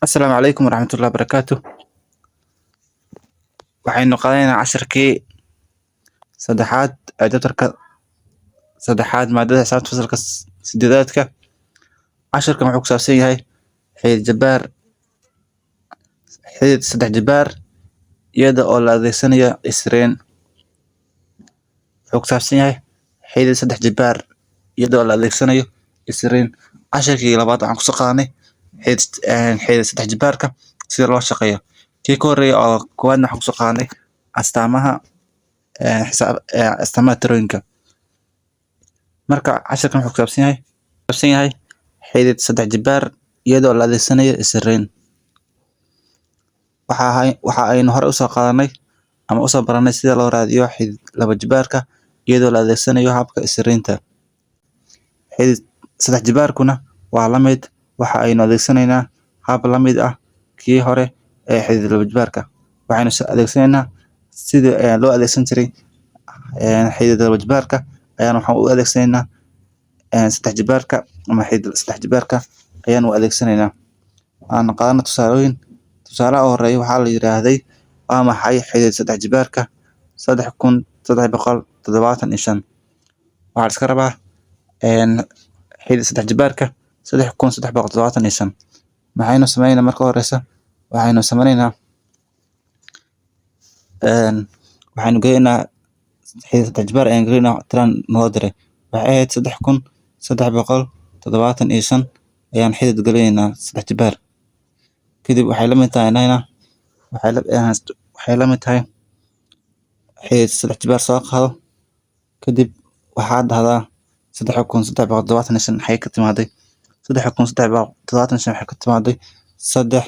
Asalaamu calaykum waraxmatullaahi wabarakaatuh. Waxaynu qaadanaa casharkii saddexaad ee chapterka saddexaad maadada xisaabta fasalka sideedaadka. Casharkan wuxuu ku saabsan yahay xidid jabaar xidid saddex jabaar iyada oo la adeegsanayo isreen. Wuxuu ku saabsan yahay xidid saddex jabaar iyada oo la adeegsanayo isreen. Casharkii labaad waxaan kusoo qaadanay xidid saddex jabaarka sida loo shaqeeyo. Kii ka horreeyay oo koowaadna waxaan kusoo qaadanay astaamaha astaamaha tirooyinka. Marka casharkan wuxuu ku saabsan yahay xidid saddex jabaar iyada oo la adeegsanayo isreen. Waxa aynu hore usoo qaadanay ama usoo baranay sida loo raadiyo xidid laba jabaarka iyadoo la adeegsanayo habka isreenta. Xidid saddex jabaarkuna waa la mid, waxa aynu adeegsanaynaa hab la mid ah kii hore ee xidid laba jabaarka. Waxaynu adeegsanaynaa sidii loo adeegsan jiray xidid laba jabaarka ayaan waxaan u adeegsanaynaa saddex jabaarka ama xidid saddex jabaarka ayaan u adeegsanaynaa. Aan qaadano tusaalooyin. Tusaalaha ugu horeeya waxaa la yiraahday waa maxay xidid saddex jabaarka 3375. Waxaa la iska rabaa xidid saddex jabaarka 3375. Maxaynu sameynaa marka horeysa? Waxaynu sameynaynaa waxaynu galeynaa xidid saddex jabaar ayaan galeynaa tiraan noo diray. Waxay ahayd 3375 ayaan xidid galeynaa saddex jabaar. Kadib waxay la mid tahay xidid saddex jabaar soo qaado. Kadib waxaad dhahdaa 3375 maxay ka timaaday 3375 waxay ka timaaday 3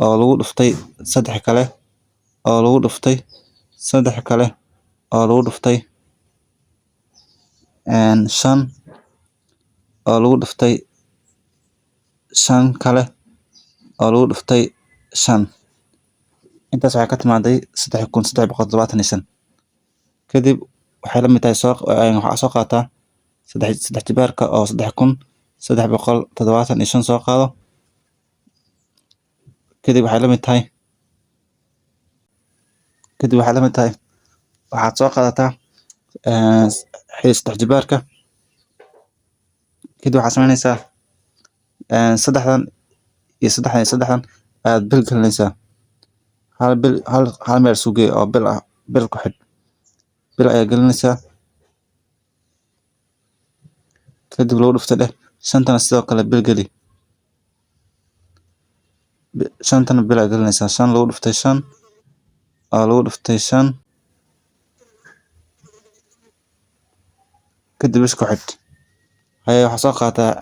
oo lagu dhuftay 3 kale oo lagu dhuftay 3 kale oo lagu dhuftay 5 oo lagu dhuftay 5 kale oo lagu dhuftay 5. Intaas waxay ka timaaday 3375. Kadib waxay la mid tahay waxaa soo qaataa saddex jabaarka oo 3375 soo qaado. Kadib waxay la mid tahay waxaad soo qaadataa xidid saddex jabaarka. Kadib waxaad sameynaysaa saddexdan iyo saddexdan ayaad bil gelinaysaa. hal meel sugee oo bil ku xidh. Bil ayaa gelinaysaa. Kadib lagu dhuftay dheh 5tana sidoo kale bil geli. 5tana bil ayaa gelinaysaa. 5 lagu dhuftay 5 oo lagu dhuftay 5. Kadib isku xidh. Waxaa soo qaataa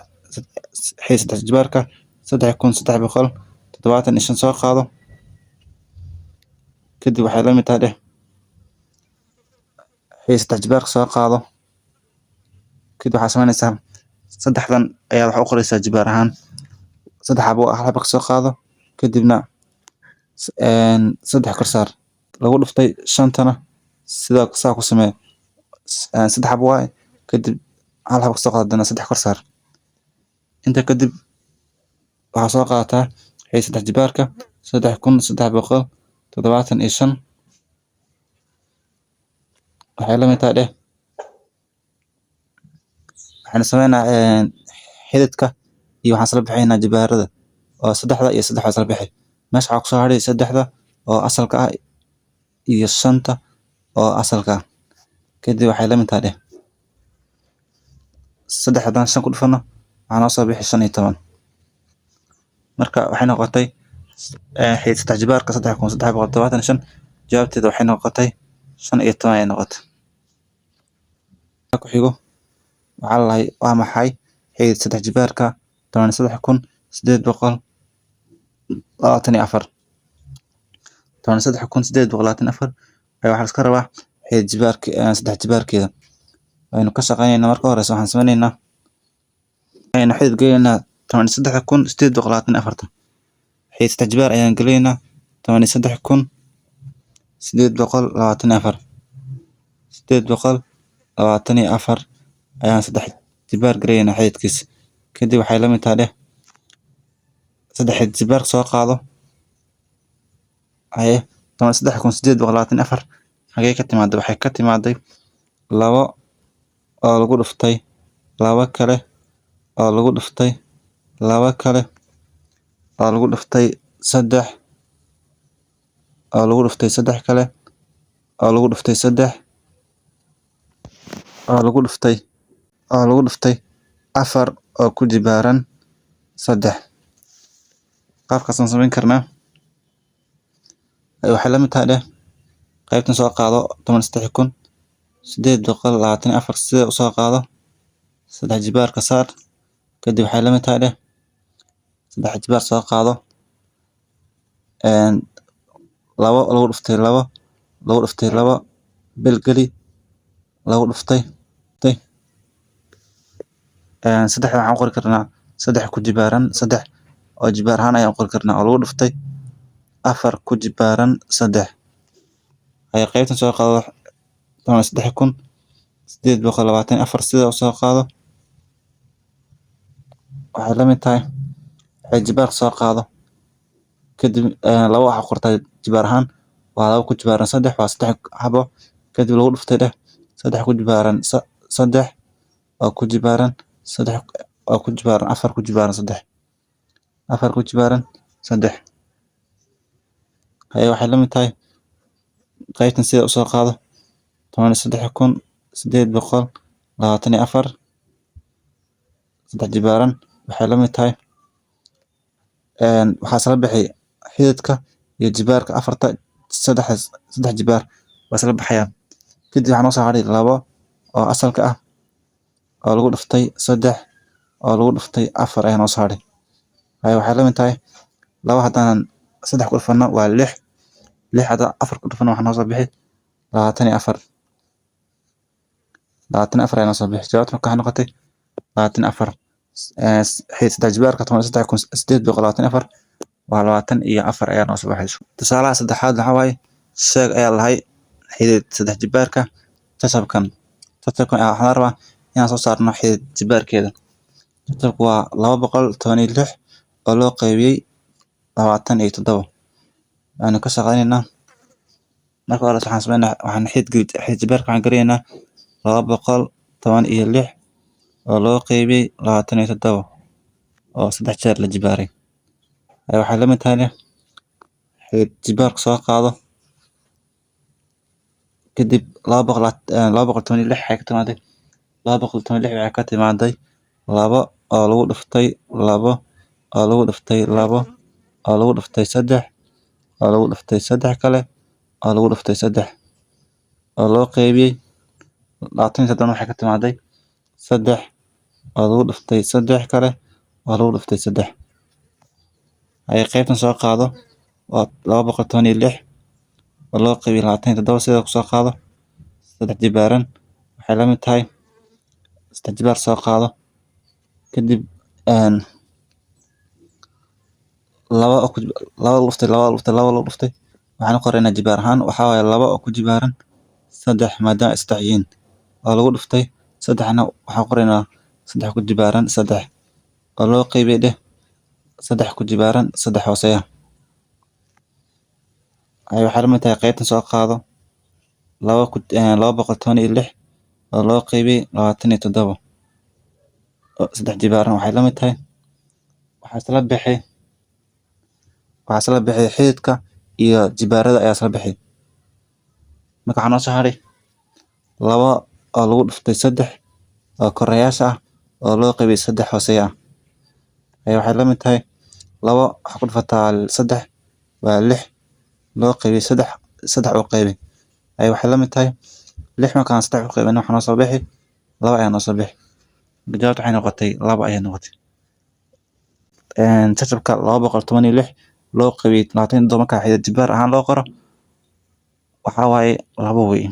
xidid saddex jabaarka 3375 soo qaado. Kadib waxay la mid tahay dheh xidid saddex jabaarka soo qaado. Kadib waxaad sameynaysaa saddexdan ayaa wax u qoraysaa jabaar ahaan. 3 xabo hal xabo ka soo qaado. Kadibna 3 kor saar. Lagu dhuftay 5tana sidoo saa ku samee. 3 xabo waay. Kadib hal xabo ka soo qaadana 3 kor saar. Inta kadib waxaa soo qaadataa xidid saddex jabaarka 3375. waxay la mid tahay dheh waxaan sameynaa xididka iyo waxaan isla bixinaa jabaarada oo 3 iyo 3 isla bixi. Meesha waxaa ku soo hadhay 3 oo asalka ah iyo 5 oo asalka ah. Kadib waxay la mid tahay dheh 3 haddaan 5 ku dhufano waxaa noo soo bixi 15. Marka waxay noqotay xidid saddex jabaarka 3375 jawaabteeda waxay noqotay 15 ay noqotay. Ku xigo waxaa la lahay waa maxay xidid saddex jabaarka 83824. 83824 ayaa waxaa iska rabaa xidid jabaarka saddex jabaarkeeda. Aynu ka shaqeynayna marka horeysa waxaan sameynaynaa aynu xidid galeynaa 83824. xidid saddex jabaar ayaan galeynaa 83824. 824 ayaan saddex jabaar galeynaa xididkiisa. Kadib waxay la mid tahay dheh saddex jibaarka soo qaado. haye 13,824 xagee ka timaaday? Waxay ka timaaday labo oo lagu dhuftay laba kale oo lagu dhuftay laba kale oo lagu dhuftay saddex oo lagu dhuftay saddex kale oo lagu dhuftay saddex oo lagu dhuftay afar oo ku jibaaran saddex. qaabkaasaan samayn karnaa. waxay la mid tahay dheh qaybtan soo qaado 13,824 sida usoo qaado saddex jibaarka saar. kadib waxay la mid tahay dheh saddex jibaar soo qaado labo lagu dhuftay labo lagu dhuftay labo belgeli lagu dhuftay saddex waxaan qori karnaa saddex ku jibaaran saddex oo jibaar ahaan ayaan qori karnaa oo lagu dhuftay afar ku jibaaran saddex. ay qaybtan soo qaado 13,824 sida usoo qaado waxay la mid tahay waxay jibaarka soo qaado kadib labo waxaa qortaa jibaar ahaan waa labo ku jibaaran saddex waa saddex xabo kadib lagu dhuftay dheh saddex ku jibaaran saddex oo ku jibaaran saddex oo ku jibaaran afar ku jibaaran saddex afar ku jibaaran saddex. waxay la mid tahay qaybtan sida usoo qaado 13,824 saddex jibaaran waxay la mid tahay waxaa isla bixi xididka iyo jibaarka afarta saddex jibaar waa isla baxayaan. kadib waxaa noo soo hadhay labo oo asalka ah oo lagu dhuftay saddex oo lagu dhuftay afar ayaa noo soo hadhay. waxay la mid tahay labo haddaanan saddex ku dhufano waa lix haddaan afar ku dhufano waxaa noo soo bixi 24 ayaa noo soo bixi. jawaabta marka waxay noqotay 24. saddex jibaarka 13,824 waa 24 ayaa noo soo baxayso. tusaalaha saddexaad waxaa waaye sheeg ayaa lahay xidid saddex jibaarka jajabkan waxaa la rabaa inaan soo saarno xidid jibaarkeeda. jajabku waa 216 oo loo qaybiyey 27. waanu ka shaqaynaynaa. marka hore waxaan sameynaa waxaan xidid jibaarka waxaan garaynaa 216 oo loo qaybiyey 27 oo saddex jeer la jibaaray. waxay la mid tahay xidid jibaarka soo qaado kadib 216 waxay ka timaaday 216 waxay ka timaaday labo oo lagu dhuftay labo oo lagu dhuftay labo oo lagu dhuftay saddex oo lagu dhuftay saddex kale oo lagu dhuftay saddex oo loo qaybiyey 27 waxay ka timaaday saddex oo lagu dhuftay saddex kale oo lagu dhuftay saddex. ay qaybtan soo qaado waa 216 oo loo qaybiyey 27 sida kusoo qaado saddex jibaaran waxay la mid tahay saddex jibaar soo qaado kadib labo lagu dhuftay waxaan qoraynaa jibaar ahaan waxaa waaye labo oo ku jibaaran saddex maadaama ay saddex yihiin oo lagu dhuftay saddexna waxaan qoraynaa saddex ku jibaaran saddex oo loo qaybiyey dheh saddex ku jibaaran saddex hooseeya. waxay la mid tahay qaybtan soo qaado 216 oo loo qaybiyey 27 oo saddex jibaaran waxay la mid tahay waxaa isla bixi xididka iyo jibaarada ayaa isla bixi. marka waxaa noo soo hadhay labo oo lagu dhuftay saddex oo koreyaasha ah oo loo qaybiyey saddex hooseeya ah. waxay la mid tahay labo waxaa ku dhufataa saddex waa lix loo qaybiyey saddex oo qaybi. waxay la mid tahay lix markaan saddex u qaybino waxaa noo soo bixi laba ayaa noo soo bixi. jawaabta waxay noqotay laba ayay noqotay. jajabka 216 loo qaybiyey 27 marka xidid jibaar ahaan loo qoro waxaa waaye labo wey.